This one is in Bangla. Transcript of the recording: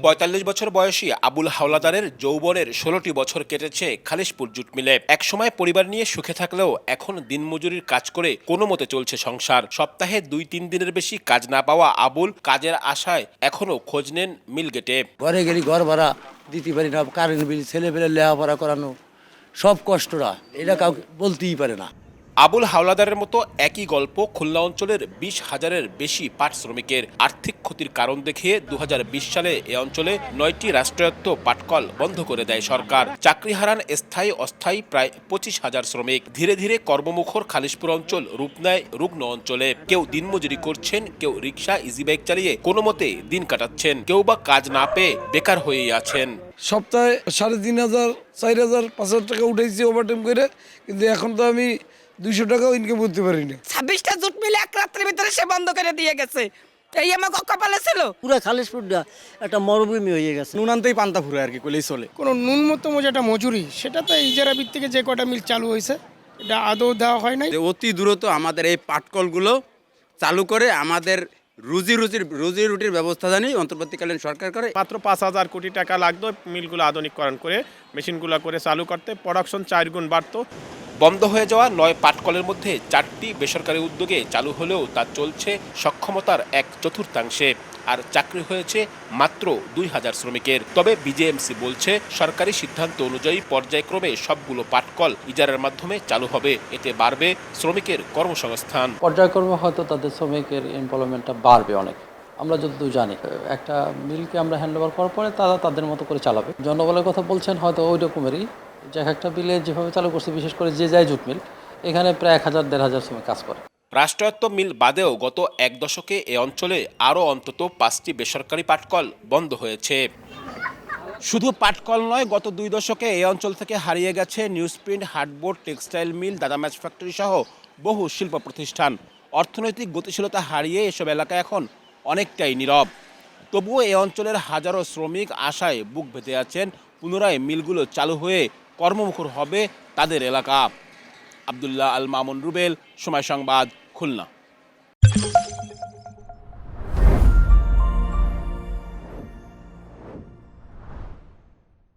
৪৫ বছর বয়সী আবুল হাওলাদারের যৌবনের ১৬টি বছর কেটেছে খালিশপুর জুট মিলে। একসময় পরিবার নিয়ে সুখে থাকলেও এখন দিনমজুরির কাজ করে কোনো মতে চলছে সংসার। সপ্তাহে ২-৩ দিনের বেশি কাজ না পাওয়া আবুল কাজের আশায় এখনো খোঁজ নেন মিল গেটে। ঘরে গেলি ঘর ভাড়া দিতে পারি না, কারেন্ট বিল, ছেলে পেলে লেখাপড়া করানো, সব কষ্টরা এটা কাউকে বলতেই পারে না। আবুল হাওলাদারের মতো একই গল্প খুলনা অঞ্চলের ২০,০০০-এর বেশি পাট শ্রমিকের। আর্থিক ক্ষতির কারণ দেখিয়ে ২০২০ সালে এ অঞ্চলে ৯টি রাষ্ট্রায়ত্ত পাটকল বন্ধ করে দেয় সরকার। চাকরি হারান স্থায়ী অস্থায়ী প্রায় ২৫,০০০ শ্রমিক। ধীরে ধীরে কর্মমুখর খালিশপুর অঞ্চল রূপ নেয় রুগ্ন অঞ্চলে। কেউ দিনমজুরি করছেন, কেউ রিক্সা ইজি বাইক চালিয়ে কোনো মতে দিন কাটাচ্ছেন, কেউ বা কাজ না পেয়ে বেকার হয়েই আছেন। সপ্তাহে ৩,৫০০, ৪,০০০, ৫,০০০ টাকা উঠেছি ওভারটাইম করে, কিন্তু এখন তো আমি ২০০ টাকাও ইনকাম করতে পারি না। ২৬টা জুট মিলে এক রাত্রের ভিতরে সে বন্ধ করে দিয়ে গেছে। এই আমার কপালে ছিল। পুরো খালিশপুরটা একটা মরুভূমি হয়ে গেছে। নুন আনতেই পান্তা ফুরে আর কি কইলেই চলে। কোনো ন্যূনতম যেটা মজুরি, সেটা তো ইজারা ভিত্তিকে যে কটা মিল চালু হয়েছে এটা আদৌ দেওয়া হয় নাই। অতি দ্রুত আমাদের এই পাটকলগুলো চালু করে আমাদের রুজি রুটির ব্যবস্থা জানি অন্তর্বর্তীকালীন সরকার করে। মাত্র ৫,০০০ কোটি টাকা লাগতো মিলগুলো আধুনিকরণ করে, মেশিনগুলো করে চালু করতে। প্রোডাকশন ৪ গুণ বাড়তো। বন্ধ হয়ে যাওয়া ৯ পাটকলের মধ্যে ৪টি বেসরকারি উদ্যোগে চালু হলেও তা চলছে সক্ষমতার ১/৪ আর চাকরি হয়েছে মাত্র ২,০০০ শ্রমিকের। তবে বিজেএমসি বলছে সরকারি সিদ্ধান্ত অনুযায়ী পর্যায়ক্রমে সবগুলো পাটকল ইজারার মাধ্যমে চালু হবে। এতে বাড়বে শ্রমিকের কর্মসংস্থান। পর্যায়ক্রমে হয়তো তাদের শ্রমিকের এমপ্লয়মেন্টটা বাড়বে অনেক। আমরা যতদূর জানি একটা মিলকে আমরা হ্যান্ডওভার করার পরে তারা তাদের মতো করে চালাবে। জনবলের কথা বলছেন, হয়তো ওই রকমেরই যে একটা মিলে যেভাবে চালু করছে, বিশেষ করে যে যায় জুট মিল, এখানে প্রায় ১,০০০-১,৫০০ শ্রমিক কাজ করে। রাষ্ট্রায়ত্ত মিল বাদেও গত এক দশকে এ অঞ্চলে আরও অন্তত ৫টি বেসরকারি পাটকল বন্ধ হয়েছে। শুধু পাটকল নয়, গত ২ দশকে এই অঞ্চল থেকে হারিয়ে গেছে নিউজপ্রিন্ট, হার্ডবোর্ড, টেক্সটাইল মিল, দাদা ম্যাচ ফ্যাক্টরি সহ বহু শিল্প প্রতিষ্ঠান। অর্থনৈতিক গতিশীলতা হারিয়ে এসব এলাকা এখন অনেকটাই নীরব। তবুও এই অঞ্চলের হাজারো শ্রমিক আশায় বুক বেঁধে আছেন পুনরায় মিলগুলো চালু হয়ে কর্মমুখর হবে তাদের এলাকা। আব্দুল্লাহ আল মামুন রুবেল, সময় সংবাদ, খুলনা।